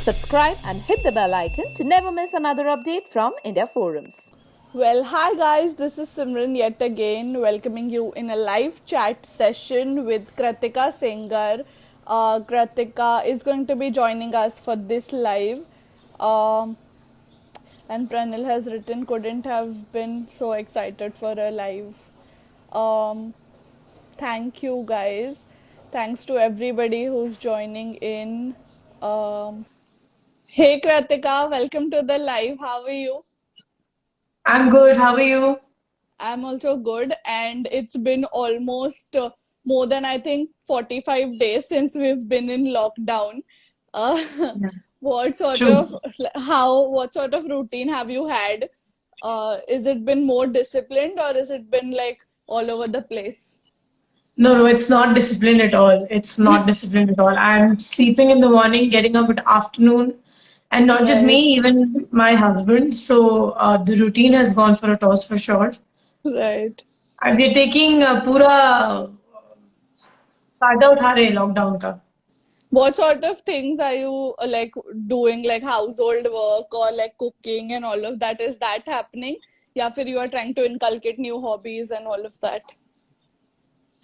Subscribe and hit the bell icon to never miss another update from India Forums. Well, hi guys, this is Simran yet again, welcoming you in a live chat session with Kratika Sengar. Kratika is going to be joining us for this live. Um, and Pranil has written, couldn't have been so excited for a live. Um, Thank you guys. Thanks to everybody who's joining in. Um, hey Kratika, welcome to the live. How are you? I'm good. How are you? I'm also good, and it's been almost more than I think 45 days since we've been in lockdown. Uh, Yeah. what sort True. of what sort of routine have you had? Is it been more disciplined or has it been like all over the place? No, it's not disciplined at all. It's not disciplined at all. I'm sleeping in the morning, getting up at afternoon, and not just me, Right, even my husband. So the routine has gone for a toss for sure. right. We're taking पूरा फायदा उठा रहे हैं lockdown का. What sort of things are you like doing, like household work or like cooking and all of that? Is that happening? Yeah, फिर you are trying to inculcate new hobbies and all of that.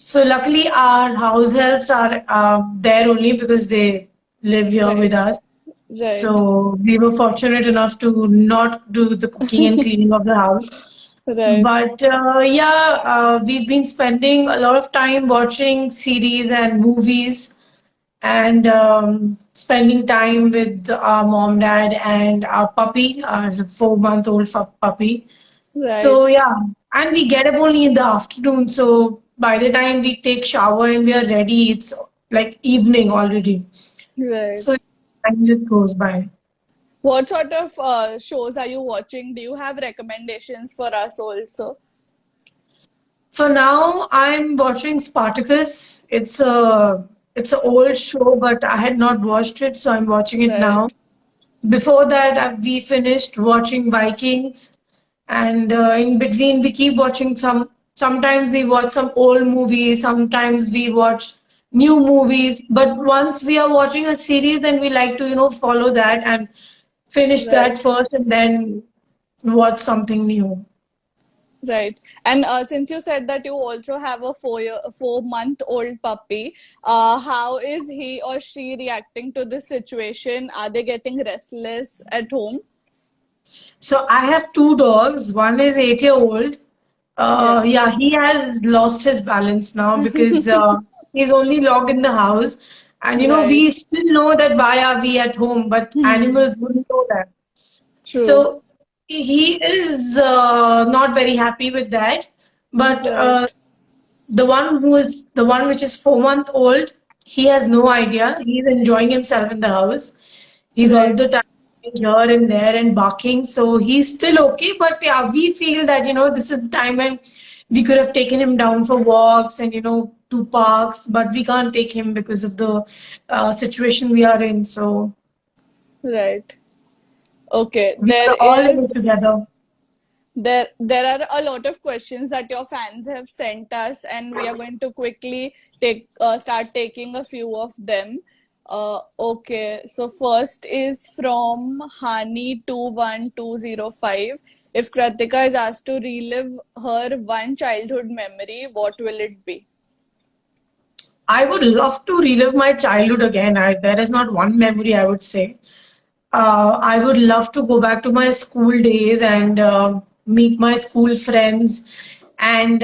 So luckily our house helps are there only because they live here with Right, us. right, So we were fortunate enough to not do the cooking and cleaning of the house. right, But yeah, we've been spending a lot of time watching series and movies and spending time with our mom, dad, and our puppy, our 4-month-old puppy. So right, yeah, and we get up only in the afternoon. So by the time we take shower and we are ready, it's like evening already. right. So time just goes by. What sort of shows are you watching? Do you have recommendations for us also? For now, I'm watching Spartacus. It's an old show, but I had not watched it, so I'm watching it now. Right, Before that, we finished watching Vikings, and in between, we keep watching some. Sometimes we watch some old movies, sometimes we watch new movies. But once we are watching a series, then we like to, follow that and finish that right, first, and then watch something new. right. And since you said that you also have a 4-month-old puppy, how is he or she reacting to this situation? Are they getting restless at home? So I have two dogs. One is 8-year-old. Yeah. Yeah, he has lost his balance now because he's only locked in the house. And we Right. still know that why are we at home, but Hmm. animals wouldn't know that. True. So he is not very happy with that. But Right. the one which is 4 month old, he has no idea. He's enjoying himself in the house. He's all Right. the time here and there and barking. So he's still okay. But yeah, we feel that, this is the time when we could have taken him down for walks and, to parks, but we can't take him because of the situation we are in. So Right. Okay. we are all in it together. There are a lot of questions that your fans have sent us, and we are going to quickly start taking a few of them. Okay, so first is from Hani21205. If Kratika is asked to relive her one childhood memory, what will it be? I would love to relive my childhood again. There is not one memory I would say. I would love to go back to my school days and meet my school friends and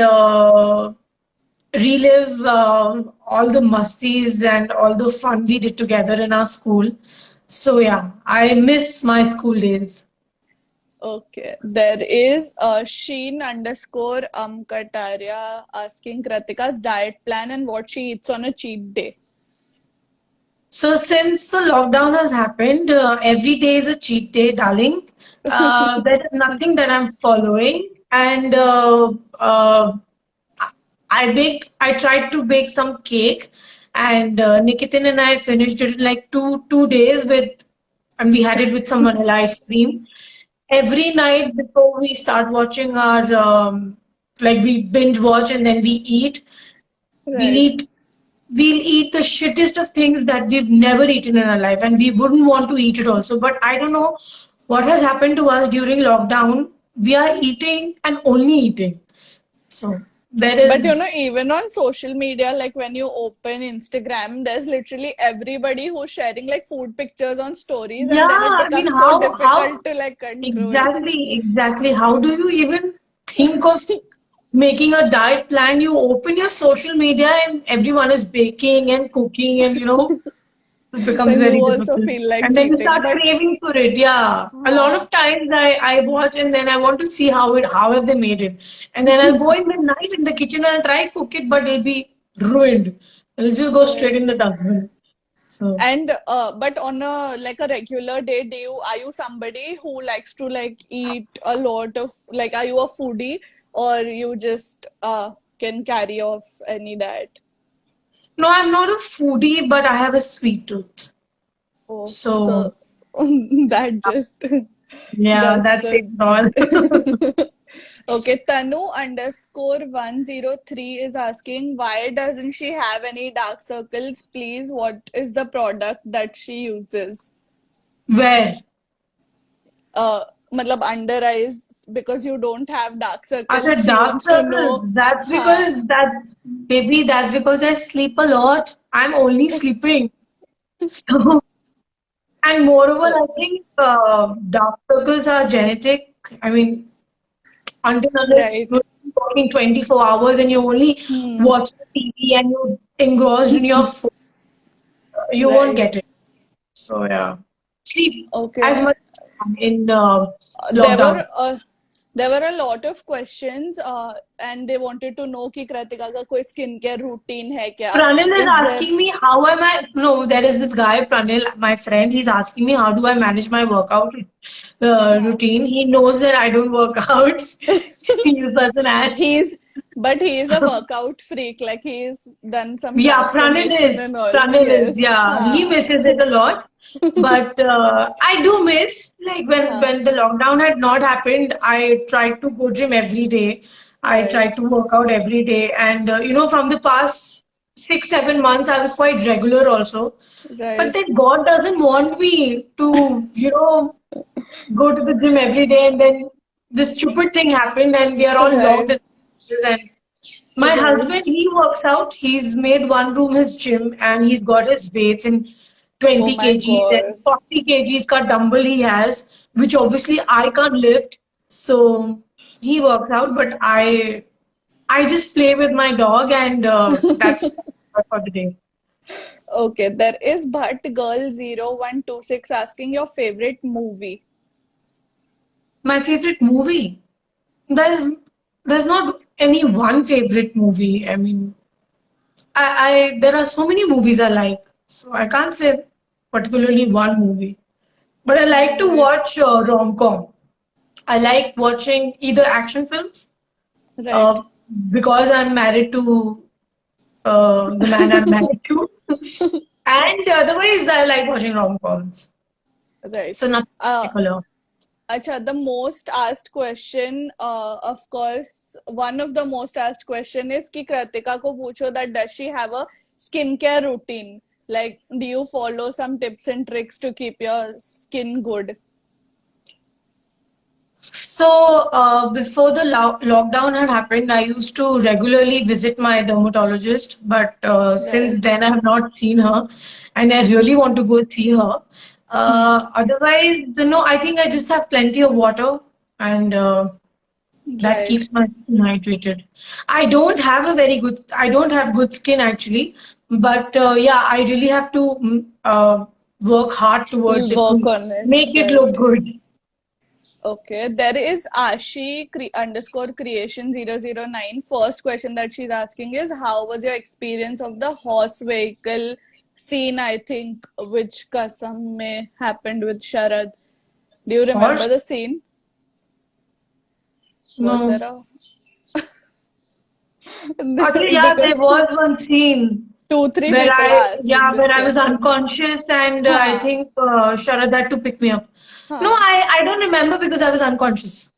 relive all the musties and all the fun we did together in our school. So yeah, I miss my school days. Okay, there is Sheen underscore Kataria asking Kratika's diet plan and what she eats on a cheat day. So since the lockdown has happened, every day is a cheat day, darling. There is nothing that I'm following, and I tried to bake some cake, and Nikitin and I finished it in like two days and we had it with some vanilla ice cream. Every night before we start watching we binge watch and then we eat. We Right. eat we'll eat the shittest of things that we've never eaten in our life, and we wouldn't want to eat it also. But I don't know what has happened to us during lockdown. We are eating and only eating. So there But you know, is, even on social media, like when you open Instagram, there's literally everybody who's sharing like food pictures on stories, yeah, and then it I mean, becomes so how difficult to like control. exactly, how do you even think of making a diet plan? You open your social media and everyone is baking and cooking, and it becomes Then you very also difficult. feel like And then you cheating. start But craving for it. Yeah. A lot uh, of times I watch and then I want to see how have they made it. And then I'll go in the night in the kitchen and I'll try cook it, but it'll be ruined. It'll just go straight right. in the dustbin. So And but on a like a regular day, do you are you somebody who likes to like eat a lot of like are you a foodie or you just can carry off any diet? no, I'm not a foodie, but I have a sweet tooth. Oh, so So that just yeah, does that's it the all. okay. Tanu underscore 103 is asking why doesn't she have any dark circles? Please, what is the product that she uses? Where? मतलब under eyes because you don't have dark circles. Other She dark wants to circles. know. That's Huh, because that's because I sleep a lot. I'm only sleeping. So, and moreover, oh, I think dark circles are genetic. I mean, unless right. you're working 24 hours and you only Hmm. watch the TV and you're engrossed in your phone, you won't Right. get it. So, yeah. Sleep as Okay. much as you can in Uh, there lockdown. were uh, there were a lot of questions and they wanted to know कि कृतिका का कोई skincare routine है क्या? Pranil is Is there? asking me how am I? No, there is this guy, Pranil, my friend. He's asking me how do I manage my workout Huh. routine. He knows that I don't work out. He's such an ass. He's but he is a workout freak. Like he's done some Yeah, transformation and all. Pranil is, Yes. yeah, he Huh. misses it a lot. But I do miss, like Huh. when the lockdown had not happened, I tried to go gym every day. I Right. tried to work out every day. And, from the past 6, 7 months, I was quite regular also. But Right. then God doesn't want me to, go to the gym every day. And then this stupid thing happened and we are all locked Right. in houses. And my Right. husband, he works out. He's made one room his gym and he's got his weights in Oh 20 my kgs and God. 40 kgs ka dumbbell he has, which obviously I can't lift. So he works out, but I just play with my dog and that's for the day. Okay, there is Bhatt Girl 0126 asking your favorite movie. My favorite movie. There's there's not any one favorite movie. I mean, I there are so many movies I like, so I can't say particularly one movie. But I like to Right. watch rom-com. I like watching either action films, Right. uh, because I'm married to the man I'm married to, and otherwise I like watching rom-coms. Right. So nothing Uh, particular. Acha, the most asked question, of course, one of the most asked question is कि Kritika को पूछो that does she have a skincare routine? Like, do you follow some tips and tricks to keep your skin good? So, before the lockdown had happened, I used to regularly visit my dermatologist, but since Right. then I have not seen her, and I really want to go see her. Hmm. Otherwise, I think I just have plenty of water, and that Right. keeps my skin hydrated. I don't have good skin actually, but yeah, I really have to work hard towards it Work to on it. make it look Right. good. Okay, there is Ashi underscore creation 009. First question that she's asking is how was your experience of the horse vehicle scene, I think, which Kasam may happened with Sharad? Do you remember Horse? the scene? Was there No. a Actually, yeah, there because was one scene three people asked in this where I was question. unconscious and I Huh, think Sharad had to pick me up. No, huh, I don't remember because I was unconscious.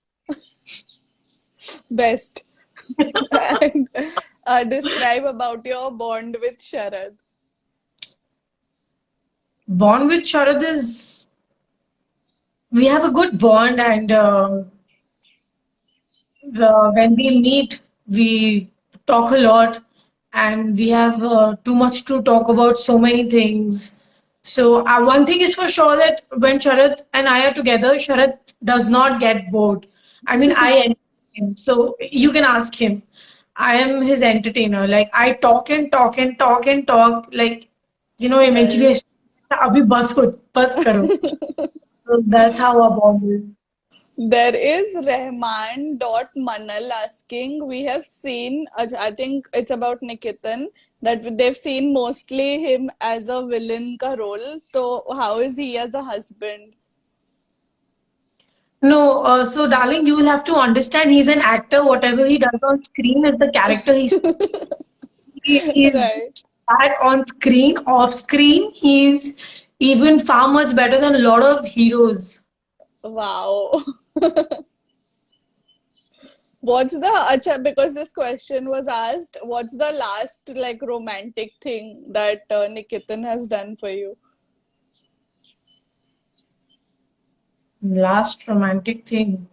best. And Describe about your bond with Sharad. Bond with Sharad is we have a good bond, and when we meet, we talk a lot, and we have too much to talk about so many things. So, one thing is for sure that when Sharad and I are together, Sharad does not get bored. I mean, I entertain him. So, you can ask him. I am his entertainer. Like, I talk and talk and talk and talk. Like, eventually, Right. abhi bas karo. So, that's how our bond is. There is Rahman dot Manal asking, we have seen, I think it's about Nikitan, that they've seen mostly him as a villain ka role. So how is he as a husband? No, so darling, you will have to understand he's an actor. Whatever he does on screen is the character he is Right. bad on screen. Off screen, he's even far much better than a lot of heroes. Wow. What's the, acha, because this question was asked, what's the last like romantic thing that Nikitan has done for you? Last romantic thing,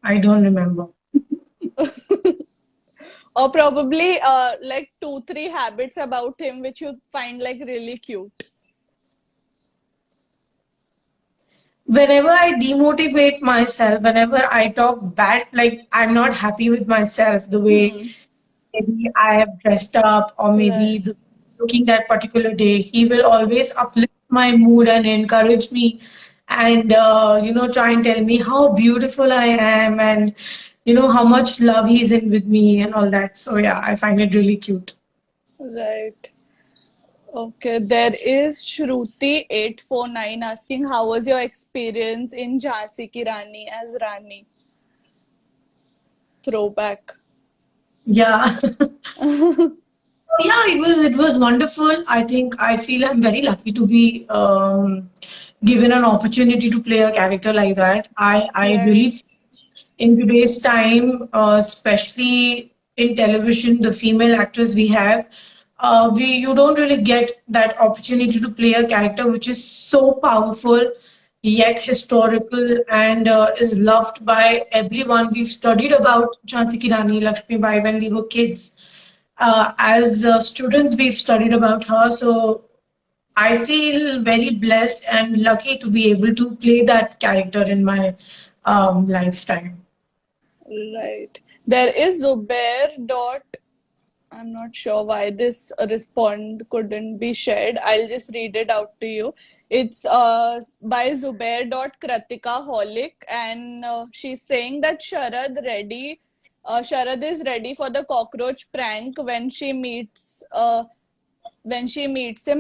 I don't remember. Or probably like two, three habits about him which you find like really cute. Whenever I demotivate myself, whenever I talk bad, like I'm not happy with myself, the way Hmm. maybe I have dressed up, or maybe Right. looking that particular day, he will always uplift my mood and encourage me, and try and tell me how beautiful I am, and how much love he's in with me and all that. So yeah, I find it really cute. Right. Okay. There is Shruti849 asking, how was your experience in Jhansi Ki Rani as Rani? Throwback. Yeah. Yeah, it was wonderful. I think I feel I'm very lucky to be given an opportunity to play a character like that. I Right. really feel in today's time, especially in television, the female actors we have, we you don't really get that opportunity to play a character which is so powerful yet historical, and is loved by everyone. We've studied about Jhansi Ki Rani Lakshmi Bai when we were kids. As students, we've studied about her. So I feel very blessed and lucky to be able to play that character in my lifetime. Right. There is Zubair dot, I'm not sure why this respond couldn't be shared. I'll just read it out to you. It's by Zubair dot Kratika Holic, and she's saying that Sharad is ready for the cockroach prank when she meets him,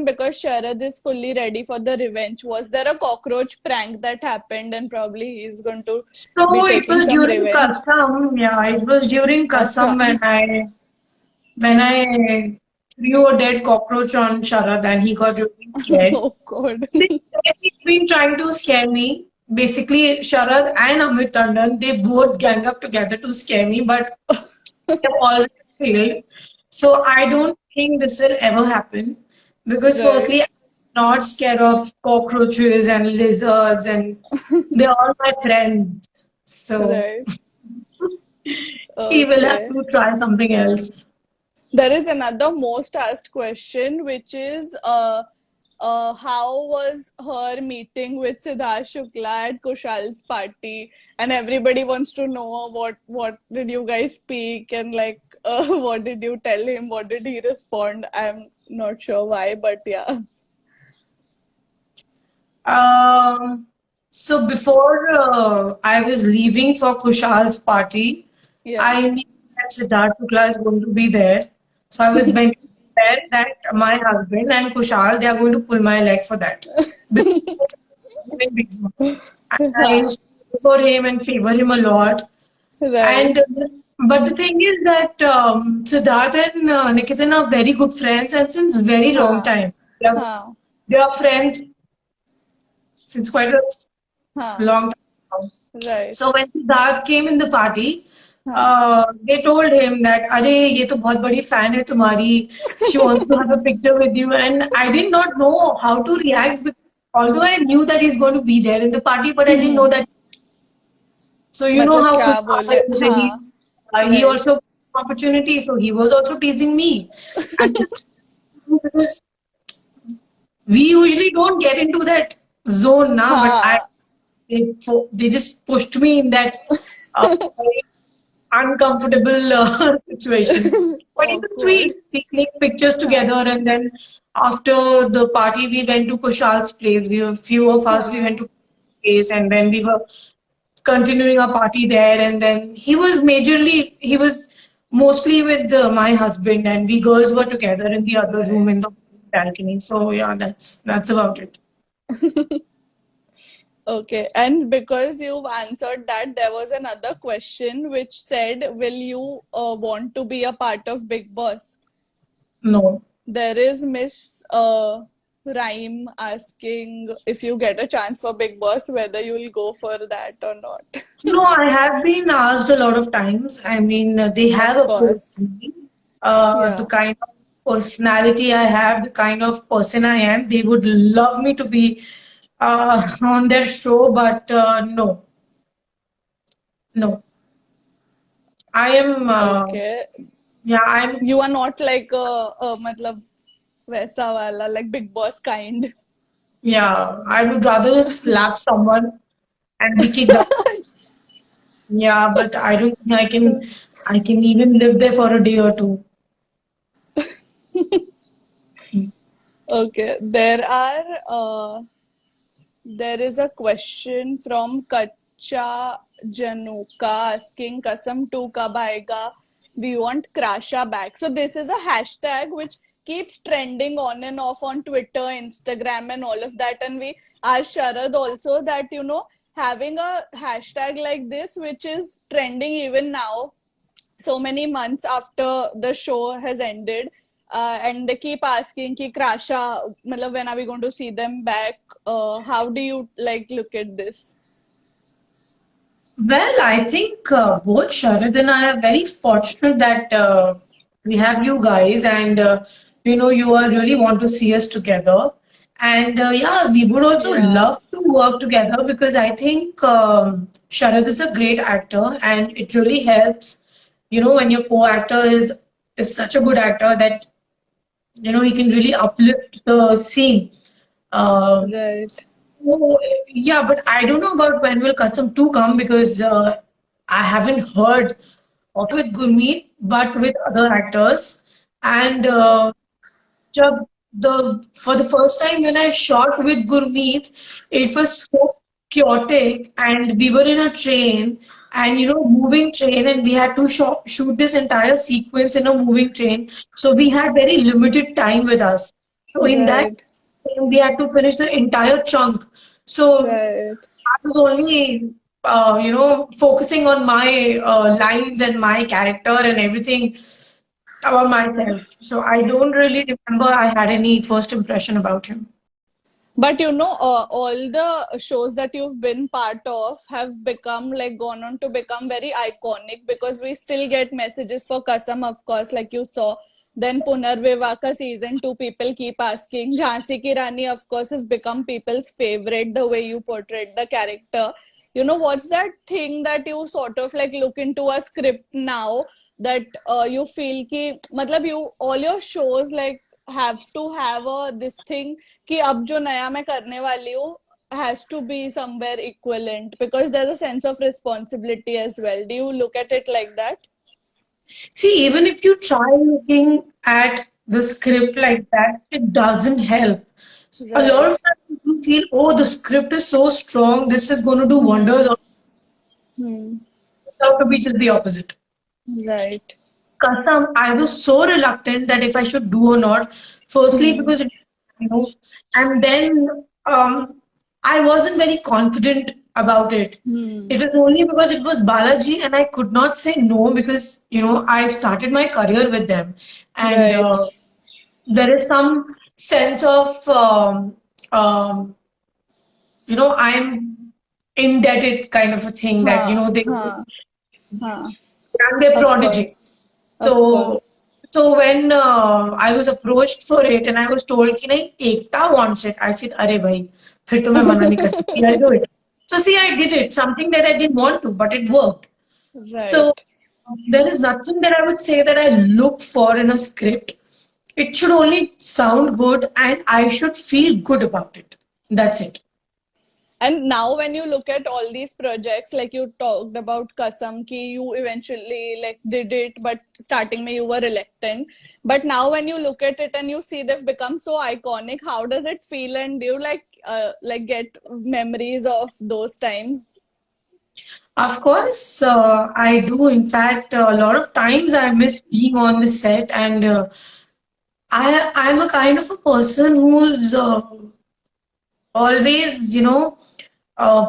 because Sharad is fully ready for the revenge. Was there a cockroach prank that happened, and probably he's going to be So it taking was some during revenge? Kasam. Yeah, it was during Acha. Kasam when I threw a dead cockroach on Sharad and he got really scared. Oh God. He's been trying to scare me. Basically, Sharad and Amit Tandon, they both gang up together to scare me, but they've always failed. So I don't think this will ever happen because Right. firstly, I'm not scared of cockroaches and lizards, and they're all my friends. So Right. he will have Okay. to try something else. There is another most asked question, which is how was her meeting with Siddharth Shukla at Kushal's party? And everybody wants to know what did you guys speak, and like what did you tell him? What did he respond? I'm not sure why, but yeah. Um, so before I was leaving for Kushal's party, Yeah. I knew that Siddharth Shukla is going to be there. So I was mentally prepared that my husband and Kushal, they are going to pull my leg for that. Before leaving Bigg Boss. And I Yeah. used to favor him and favor him a lot. Right. And but the thing is that Siddharth and Nikitan are very good friends, and since very long Huh. time. Huh. They are friends since quite a Huh. long time now. Right. So when Siddharth came in the party, हाँ. they told him that, "अरे ये तो बहुत बड़ी fan है तुम्हारी. She wants to have a picture with you." And I did not know how to react. Although I knew that he's going to be there in the party, but I didn't know that. So you know मतलब how क्या Kushal बोले? is, हाँ. he Right. also got opportunity, so he was also teasing me. And because we usually don't get into that zone now, but हाँ. they just pushed me in that very uncomfortable situation. But it was Awkward. sweet. We clicked pictures हाँ. together, and then after the party, we went to Kushal's place. We were few of us. We went हाँ. to place, and then we were continuing our party there. And then he was mostly with my husband, and we girls were together in the other room Right. in the balcony. So yeah, that's about it. Okay, and because you've answered that, there was another question which said, will you want to be a part of Big Boss? No. There is Miss Rhyme asking if you get a chance for Big Boss, whether you'll go for that or not. No, I have been asked a lot of times. I mean, they have Of approached course. me. The Yeah. kind of personality I have, the kind of person I am, they would love me to be on their show, but no, no. I am, Okay. yeah, I'm, You are not like मतलब वैसा वाला, like Big Boss kind. yeah, I would rather slap someone and be kicked out. Yeah, but I don't think I can even live there for a day or two. Okay. There is a question from Kacha Januka asking Kasam 2 kab aayega? We want Krasha back. So this is a hashtag which keeps trending on and off on Twitter, Instagram, and all of that. And we asked Sharad also that, having a hashtag like this, which is trending even now, so many months after the show has ended, and they keep asking ki Krasha, matlab, when are we going to see them back? How do you like look at this? Well, I think both Sharad and I are very fortunate that we have you guys, and you all really want to see us together. And yeah, we would also Yeah. love to work together because I think Sharad is a great actor, and it really helps. When your co-actor is such a good actor that he can really uplift the scene. Uh, Right. Oh, yeah, but I don't know about when will Custom 2 come because I haven't heard of with Gurmeet, but with other actors. And jab for the first time when I shot with Gurmeet, it was so chaotic, and we were in a train, and moving train, and we had to shoot this entire sequence in a moving train. So we had very limited time with us. So in that Right. time, we had to finish the entire chunk. So Right. I was only, focusing on my lines and my character and everything about myself. So I don't really remember I had any first impression about him. But all the shows that you've been part of have become like gone on to become very iconic because we still get messages for Kasam, of course, like you saw. Then Punarvivaka season 2, people keep asking. Jhansi Ki Rani, of course, has become people's favorite, the way you portrayed the character. What's that thing that you sort of like look into a script now that you feel ki, matlab all your shows like have to have this thing कि अब जो नया मैं करने वाली हूँ has to be somewhere equivalent because there's a sense of responsibility as well. Do you look at it like that? See, even if you try looking at the script like that, it doesn't help. A lot Right. of times you feel, oh, the script is so strong, this is going to do wonders. Hmm. It out to be just the opposite. Right. Kasam, I was so reluctant that if I should do or not. Firstly, because and then I wasn't very confident about it. It was only because it was Balaji, and I could not say no because I started my career with them, and Right. there is some sense of I'm indebted kind of a thing that, Huh, they huh, huh. and their Of prodigy. course. Of So, course. so when I was approached for it and I was told कि नहीं एकता wants it, I said अरे भाई फिर तो मैं मना नहीं कर सकती, I'll do it. So see, I did it, something that I didn't want to, but it worked. So Right. there is nothing that I would say that I look for in a script. It should only sound good and I should feel good about it. That's it. And now when you look at all these projects, like you talked about Kasam, ki you eventually like did it, but starting mein you were reluctant. But now when you look at it and you see they've become so iconic, how does it feel? And do you like get memories of those times? Of course, I do. In fact, a lot of times I miss being on the set, and I'm a kind of a person who's always,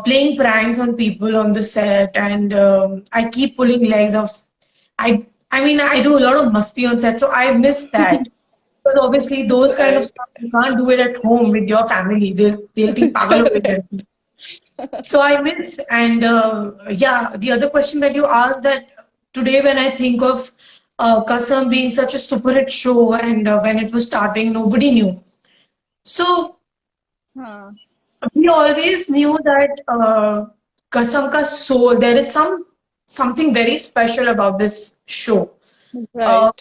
playing pranks on people on the set, and I keep pulling legs off. I mean, I do a lot of masti on set, so I miss that. Because obviously, those kind of Right. stuff you can't do it at home with your family. They'll think pagal ho gaye hai." So I miss, and yeah, the other question that you asked, that today when I think of Kasam being such a super hit show, and when it was starting, nobody knew. So Huh. we always knew that Kasam ka soul, there is something very special about this show. Uh, Right.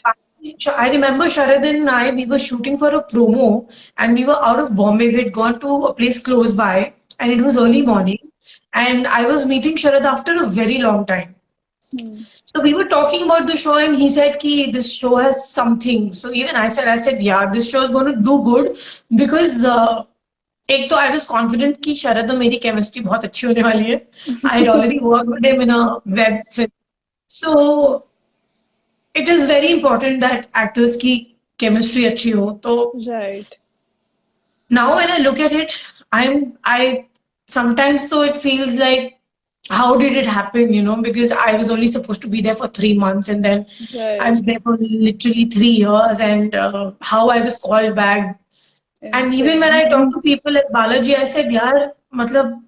I remember Sharad and I, we were shooting for a promo and we were out of Bombay. We had gone to a place close by and it was early morning. And I was meeting Sharad after a very long time. Hmm. So we were talking about the show and he said ki this show has something. So even I said, yeah, this show is going to do good because एक तो I was confident कि शरद और मेरी chemistry बहुत अच्छी होने वाली है. I had already worked with him in a web film. So it is very important that actors की chemistry अच्छी हो. तो Right. now when I look at it, I sometimes though it feels like how did it happen, because I was only supposed to be there for 3 months and then I was Right. there for literally 3 years and how I was called back. And even when I Insane. talk to people at Balaji, I said, yaar, matlab,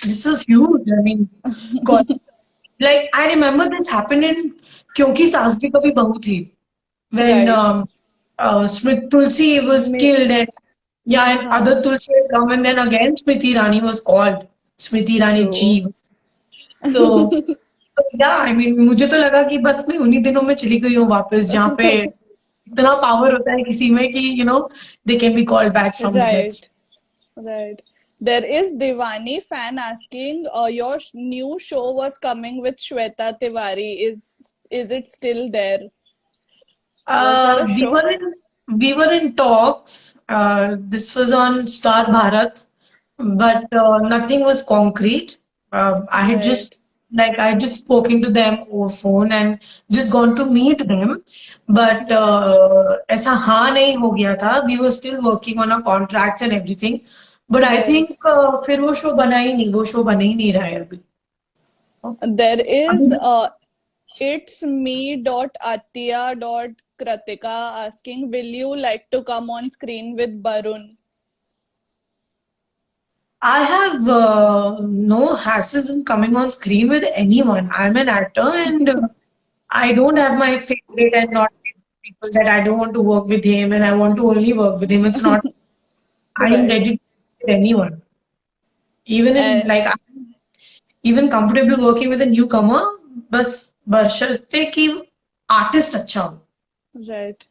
this was huge. I mean, God, like I remember this happened in Kyunki Saas Bhi Kabhi Bahu Thi when Right. Smrit Tulsi was Me. killed and yeah, and Huh. other Tulsi had come and then again Smriti Rani was called Smriti Rani True. Ji. So yeah, I mean मुझे तो लगा कि बस मैं उन्हीं दिनों में चली गई हूँ वापस जहाँ पे इतना पावर होता है किसी में कि they can be called back from the dead. Right. Right. There is Divani fan asking, your new show was coming with Shweta Tiwari. Is it still there? Was there a We show? were in talks. This was on Star Bharat, but nothing was concrete. I had just Right. I had just spoken to them over phone and just gone to meet them, but ऐसा हाँ नहीं हो गया था. We were still working on our contracts and everything. But I Right. think फिर वो show बना ही नहीं. वो शो बन ही नहीं रहा है अभी. There is अभी it's me.atiya.kratika asking, will you like to come on screen with Barun? I have no hassles in coming on screen with anyone. I'm an actor and I don't have my favorite and not favorite people that I don't want to work with him and I want to only work with him. It's not, I'm Right. ready to work with anyone. Even if And I'm even comfortable working with a newcomer, बस बशर्ते कि artist अच्छा हो. right.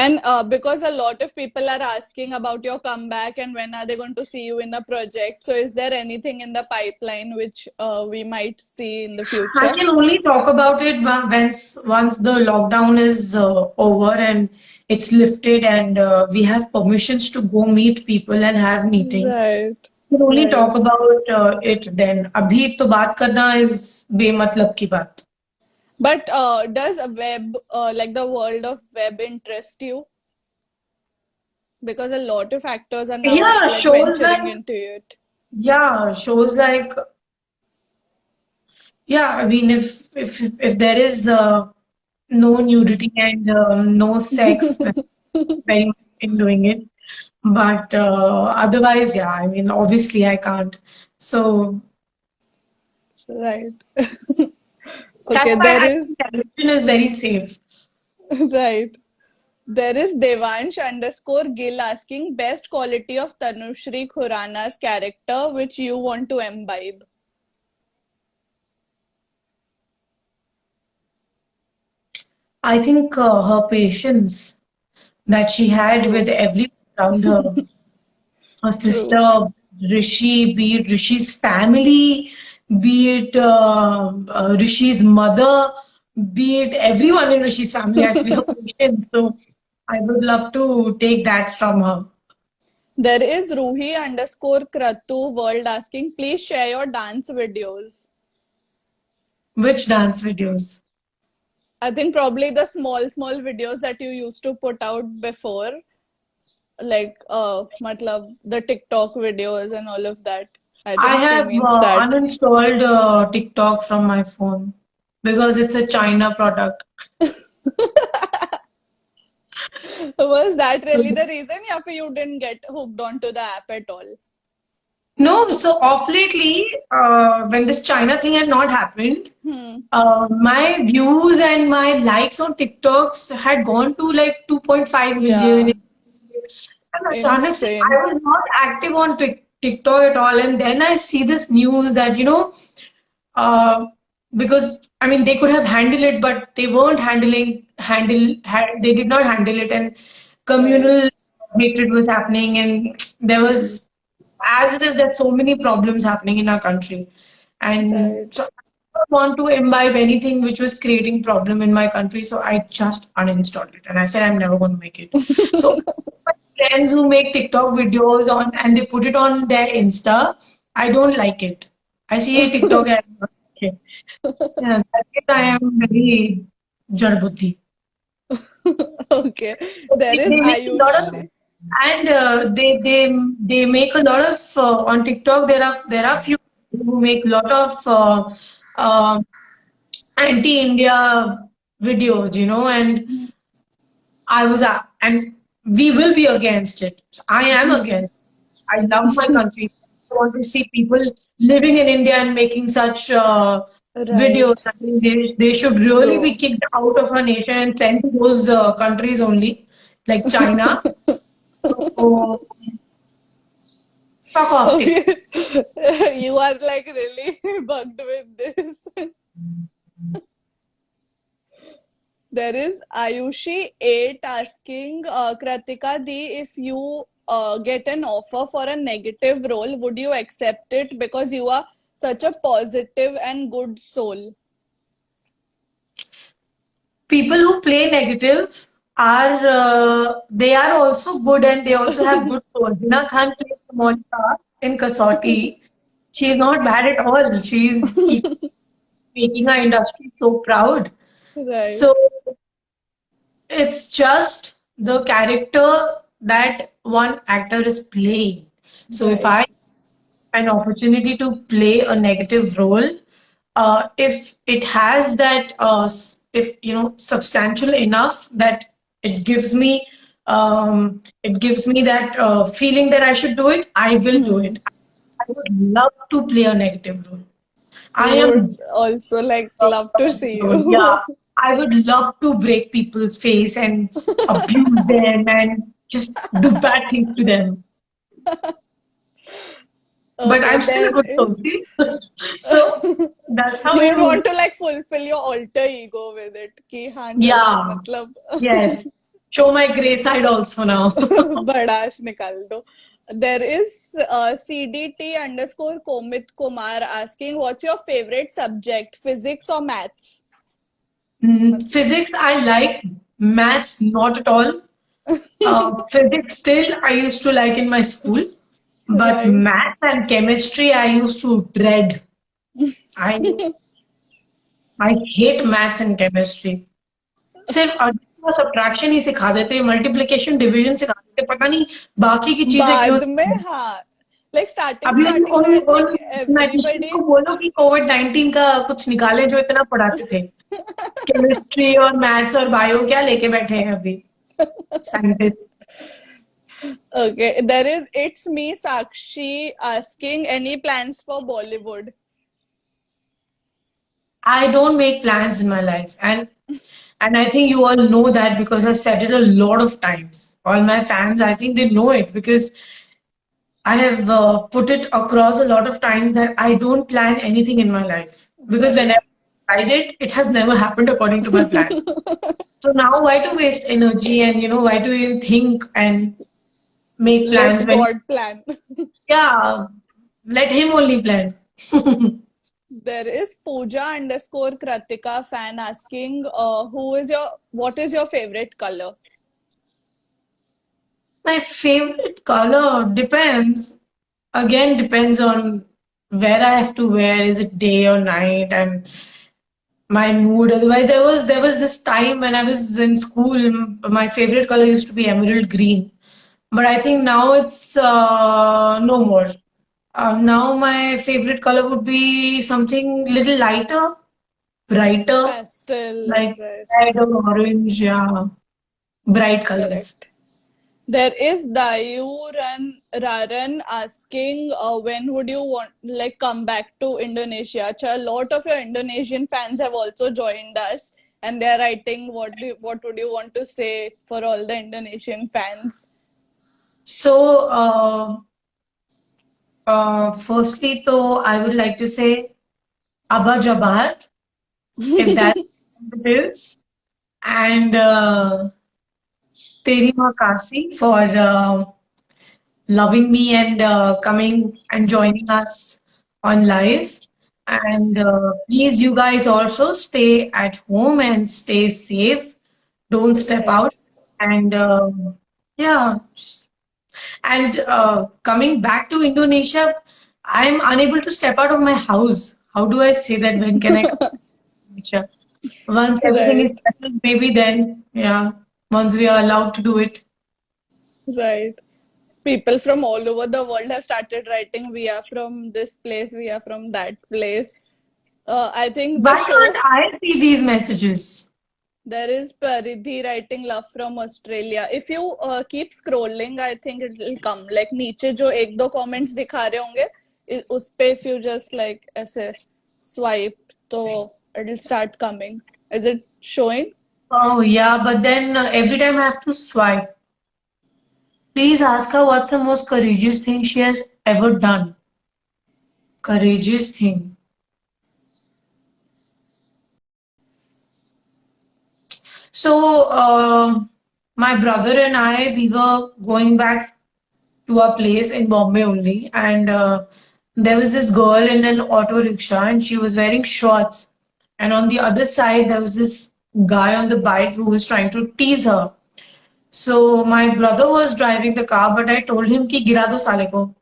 And because a lot of people are asking about your comeback and when are they going to see you in a project, so is there anything in the pipeline which we might see in the I future? can only talk about it once the lockdown is over and it's lifted and we have permissions to go meet people and have meetings. Right. We can only talk Right. about it then. अभी तो बात करना is बेमतलब की बात. But does a web, like the world of web, interest you? Because a lot of actors are now Yeah, like shows venturing like into it. shows like I mean if there is no nudity and no sex, then very much in doing it. But otherwise, yeah, I mean obviously I can't. So Right. That's Okay, why there I is think television is very safe. right. There is Devansh underscore Gill asking best quality of Tanushri Khurana's character which you want to imbibe. I think her patience that she had with True. everyone around her, her True. sister, Rishi, be it Rishi's family, be it Rishi's mother, be it everyone in Rishi's family, actually, her patience. So I would love to take that from her. There is Ruhi underscore Kratu world asking please share your dance videos. Which dance videos? I think probably the small videos that you used to put out before, like matlab the TikTok videos and all of that. I I think she have means that. uninstalled TikTok from my phone because it's a China product. Was that really the reason? Yeah, you didn't get hooked onto the app at all. No, so off lately, when this China thing had not happened, Hmm. my views and my likes on TikToks had gone to like 2.5 million. Yeah, And अचानक से I insane. was not active on TikTok at all. And then I see this news that, uh, because I mean they could have handled it, but they weren't they did not handle it, and Right, communal hatred was happening, and there was, as it is, there's so many problems happening in our country, and right. so I don't want to imbibe anything which was creating problem in my country, so I just uninstalled it, and I said I'm never going to make it. So my friends who make TikTok videos on and they put it on their Insta, I don't like it. I see a TikTok and I don't like it. Yeah, that is I am very jarbuddhi. Okay. There is They make a lot of, Ayushi. and they make a lot of on TikTok. There are few who make a lot of uh, anti-India videos, and and we will be against it. So I am against. I love my country. I want to see people living in India and making such videos. Right. I think they should really be True. kicked out of our nation and sent to those countries only, like China. So fuck off, TikTok. Okay. You are like really bugged with this. There is Ayushi 8 asking Kratika Di if you get an offer for a negative role, would you accept it because you are such a positive and good soul? People who play negative are they are also good and they also have good souls. Hina Khan plays Monica in Kasauti. She's not bad at all. She's making our industry so proud. Right. So it's just the character that one actor is playing. So if Right. I an opportunity to play a negative role, if it has that, if substantial enough that it gives me that feeling that I should do it, I will do Hmm. it. I would love to play a negative role. I We am would also like love to see yeah, you. I would love to break people's face and abuse them and just do bad things to them. But Okay, I'm still a there good soul, is. see? So that's how You would you, want to like fulfill your alter ego with it. कि हाँ चलो yeah, मतलब yes. Show my grey side also now. बड़ास निकाल दो. There is CDT underscore Komit Kumar asking, what's your favorite subject, physics or maths? Physics, I like. Maths, not at all. Physics, still, I used to like in my school. But Right. math and chemistry, I used to dread. I I hate maths and chemistry. सिर्फ addition और subtraction ही सिखा देते, multiplication, division सिखा देते, पता नहीं बाकी की चीजें क्यों बाद में सिखाते हैं। हाँ, like अभी starting में I think मैथमेटिशियन को everybody बोलो कि कोविड-19 का कुछ निकाले जो इतना पढ़ाते थे। केमिस्ट्री और मैथ्स और बायो क्या लेके बैठे हैं अभी scientist. okay, there is it's me Sakshi asking any plans for Bollywood. I don't make plans in my life, and I think you all know that because I've said it a lot of times. All my fans, I think they know it because I have put it across a lot of times that I don't plan anything in my life because Right. whenever I tried it, it has never happened according to my plan. So now, why to waste energy and why to even think and make plans Let when God plan. yeah, let him only plan. There is Pooja underscore Kratika fan asking, what is your favorite color? My favorite color depends. Again, depends on where I have to wear. Is it day or night and my mood. Otherwise, there was this time when I was in school. My favorite color used to be emerald green, but I think now it's no more. Now my favorite color would be something little lighter, brighter, Pastel, like right? red or orange. Yeah, bright colors. Correct. There is Raran asking, when would you want like come back to Indonesia? A lot of your Indonesian fans have also joined us, and they're writing what would you want to say for all the Indonesian fans? So, firstly, though, I would like to say Abba Jabbar, if that it is, and Teri Makasi for loving me and coming and joining us on live. And please, you guys also stay at home and stay safe. Don't step Right. out. And yeah, and coming back to Indonesia, I'm unable to step out of my house. How do I say that? When can I come to Indonesia? Once everything is Right. settled, maybe then, yeah, once we are allowed to do it. Right. People from all over the world have started writing, we are from this place, we are from that place. I think the Why can't show, I see these messages? there is Paridhi writing love from Australia. If you keep scrolling, I think it will come. Like नीचे जो एक दो comments दिखा रहे होंगे, उस पे if you just like ऐसे swipe, तो it'll start coming. Is it showing? Oh, yeah, but then every time I have to swipe. Please ask her what's the most courageous thing she has ever done. Courageous thing. So, my brother and I, we were going back to our place in Bombay only, and there was this girl in an auto rickshaw, and she was wearing shorts. And on the other side, there was this guy on the bike who was trying to tease her. So my brother was driving the car, but I told him कि गिरा दो साले को,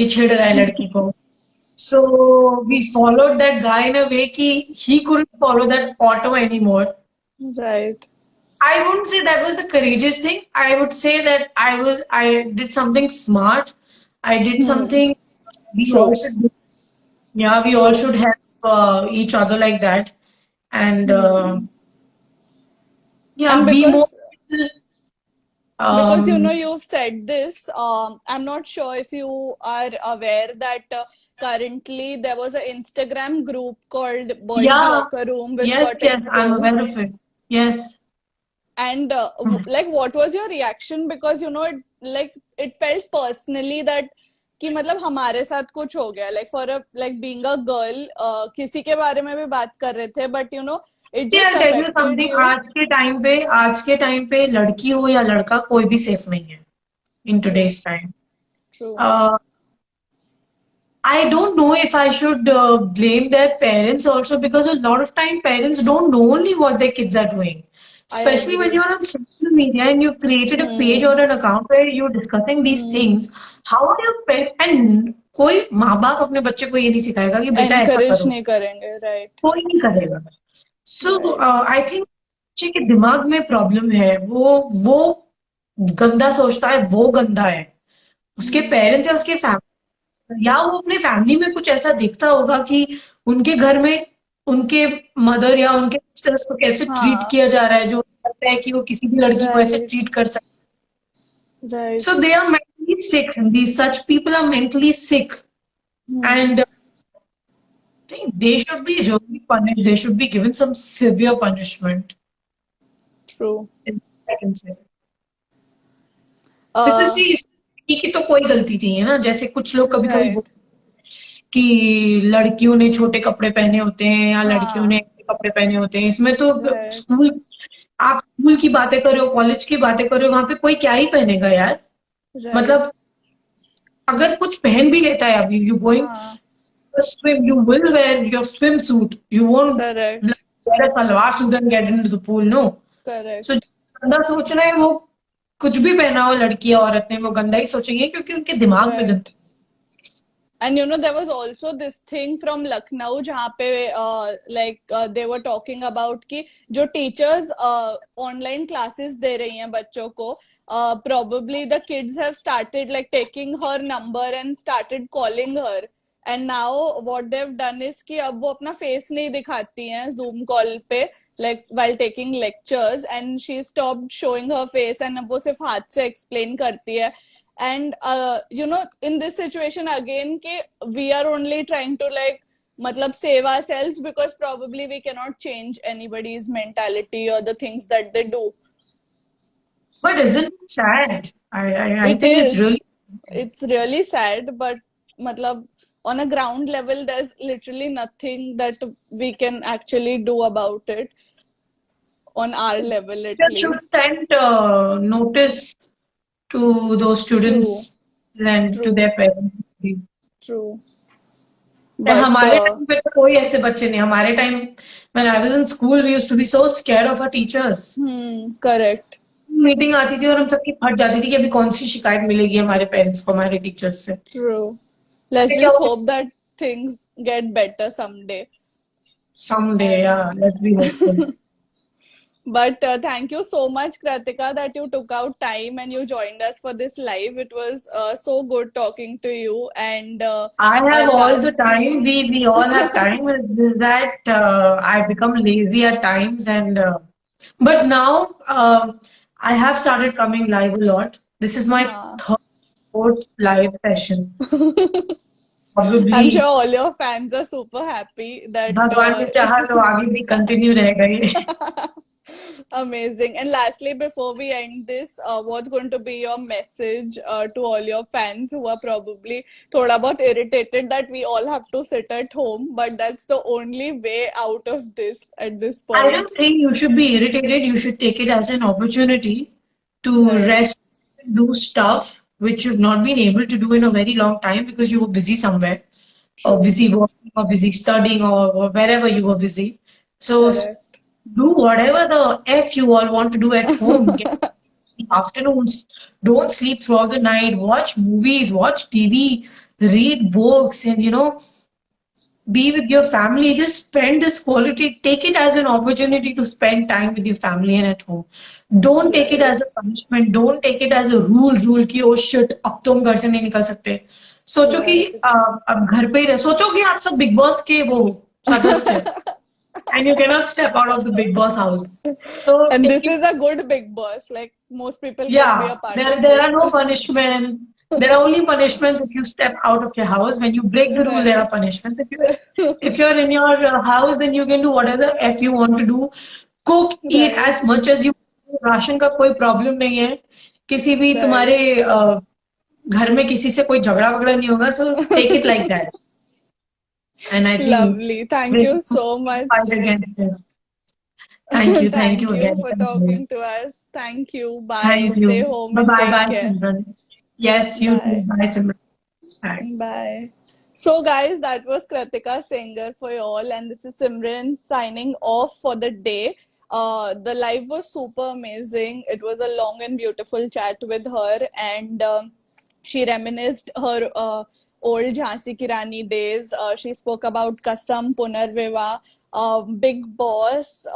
ये छेड़ रहा है लड़की को. So we followed that guy in a way कि he couldn't follow that auto anymore. Right. I wouldn't say that was the courageous thing. I would say that I did something smart. I did Hmm. something we all True. should do. Yeah, we all True. should help each other like that. And Hmm. yeah, And be more. because Um, you've said this, I'm not sure if you are aware that currently there was an Instagram group called Boys yeah, Locker Room which yes, got yes, I'm aware exposed. of it. Yes. And like what was your reaction? Because it felt personally that कि मतलब हमारे साथ कुछ हो गया, like for a like being a girl, किसी के बारे में भी बात कर रहे थे, but it See, just I'll tell you affected something. you. आज के टाइम पे लड़की हो या लड़का कोई भी सेफ नहीं है in True. today's time. True. Uh, I don't know if I should blame their parents also because a lot of time parents don't know only what their kids are doing. I Especially when agree. you're on social media and you've created a page or Hmm. an account where you're discussing these Hmm. things, how are your parents and कोई माँ बाप अपने बच्चे को ये नहीं सिखाएगा कि बेटा ऐसा एनकरेज करो नहीं करेंगे, राइट. कोई नहीं करेगा सो राइट. आई थिंक बच्चे के दिमाग में प्रॉब्लम है वो गंदा सोचता है वो गंदा है उसके पेरेंट्स या उसके फैमिली या वो अपने फैमिली में कुछ ऐसा देखता होगा कि उनके घर में उनके मदर या उनके सिस्टर्स को कैसे ट्रीट हाँ. किया जा रहा है जो लगता है कि वो किसी भी लड़की को ऐसे राइट. ट्रीट कर सकते right. So they are mentally sick these such people are mentally sick and they should be really punished. They should be given some severe punishment. True. I can say. Because see, इसकी की तो कोई गलती नहीं है ना, जैसे कुछ लोग कभी कभी Right. कि लड़कियों ने छोटे कपड़े पहने होते हैं या लड़कियों ने कपड़े पहने होते हैं, इसमें तो Right. स्कूल, आप स्कूल की बातें कर रहे हो, कॉलेज की बातें कर रहे हो, वहां पे कोई क्या ही पहनेगा यार. Right. मतलब अगर कुछ पहन भी लेता है अभी, you going swim, you will wear your swimsuit. You won't Correct. wear a salwar suit and get into the pool, no. Correct. So गंदा सोच रहे हैं वो, कुछ भी पहना हो लड़की या औरत ने, वो गंदा ही सोचेंगे क्योंकि उनके दिमाग में गंदा. And you know, there was also this thing from Lucknow जहाँ पे they were talking about कि जो teachers online classes दे रही हैं बच्चों को, probably the kids have started like taking her number and started calling her. And now what they've done is कि अब वो अपना face नहीं दिखाती हैं Zoom call पे, like while taking lectures, and she stopped showing her face and अब वो सिर्फ हाथ से explain करती है. And you know, in this situation again कि we are only trying to like मतलब save ourselves, because probably we cannot change anybody's mentality or the things that they do. But isn't it sad? I It think is. it's It's really sad, but मतलब on a ground level there's literally nothing that we can actually do about it on our level at They should least. send notice to those students and to their parents. True. हमारे time पे तो कोई ऐसे बच्चे नहीं. हमारे time, when I was in school, we used to be so scared of our teachers. Correct. Meeting आती थी और हम सबकी फट जाती थी कि अभी कौन सी शिकायत मिलेगी हमारे पेरेंट्स को हमारे टीचर्स से. True. Let's just hope that things get better someday. Someday, yeah, let's be hopeful. But thank you so much, Kratika, that you took out time and you joined us for this live. It was so good talking to you. And I have all the time. We all have time. It's just that I become lazy at times, and but now I have started coming live a lot. This is my third, fourth live session. Probably. I'm sure all your fans are super happy that भगवान ने चाहा तो आगे भी continue रहेगा ये. Amazing. And lastly, before we end this, what's going to be your message to all your fans who are probably thoda bahut irritated that we all have to sit at home, but that's the only way out of this at this point? I don't think you should be irritated. You should take it as an opportunity to rest, do stuff which you've not been able to do in a very long time because you were busy somewhere, or busy working, or busy studying, or wherever you were busy. So do whatever the F you all want to do at home. Get afternoons. Don't sleep throughout the night. Watch movies, watch TV, read books, and be with your family. Just spend this quality. Take it as an opportunity to spend time with your family and at home. Don't take it as a punishment. Don't take it as a rule कि oh shit अब तुम घर से नहीं निकल सकते. सोचो कि अब घर पे ही रह. सोचो कि आप सब बिग बॉस के वो सदस्य. And you cannot step out of the big boss house. So, and this is a good big boss. Like most people can be a part of there this. are no punishments. There are only punishments if you step out of your house. When you break the rule, there are punishments. If you're in your house, then you can do whatever F you want to do. Cook, eat as much as you want. Ration का कोई problem नहीं है. किसी भी तुम्हारे घर में किसी से कोई झगड़ा वगड़ा नहीं होगा. So take it like that. And I think lovely. Thank you so much. Thank you Thank you again for talking to us. Thank you. Bye. Thank you. Stay home and Bye take bye care. Simran. Yes, you too. Bye Simran. Bye. Bye. So guys, that was Kratika Singer for you all, and this is Simran signing off for the day. The live was super amazing. It was a long and beautiful chat with her, and she reminisced her old Jhansi Ki Rani days. She spoke about Kasam, Punarviva, Big Boss,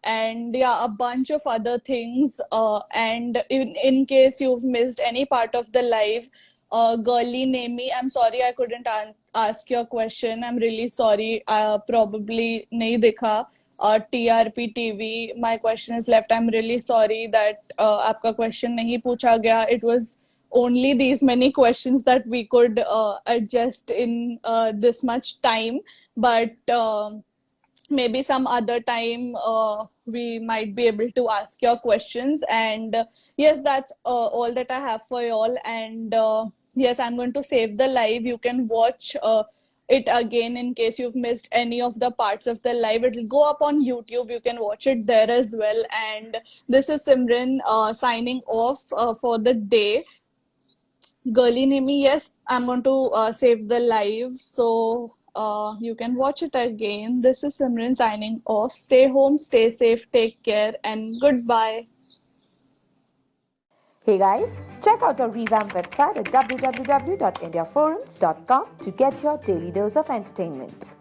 and yeah, a bunch of other things. And in case you've missed any part of the live, girly Nemi, I'm sorry I couldn't ask your question. I'm really sorry. Probably nahi dikha. TRP TV, my question is left. I'm really sorry that आपका question नहीं पूछा गया. It was only these many questions that we could adjust in this much time, but maybe some other time we might be able to ask your questions. And yes, that's all that I have for you all. And yes, I'm going to save the live. You can watch it again in case you've missed any of the parts of the live. It will go up on YouTube. You can watch it there as well. And this is Simran signing off for the day. Girly Nimi, yes, I'm going to save the live so you can watch it again. This is Simran signing off. Stay home, stay safe, take care, and goodbye. Hey guys, check out our revamped website at www.indiaforums.com to get your daily dose of entertainment.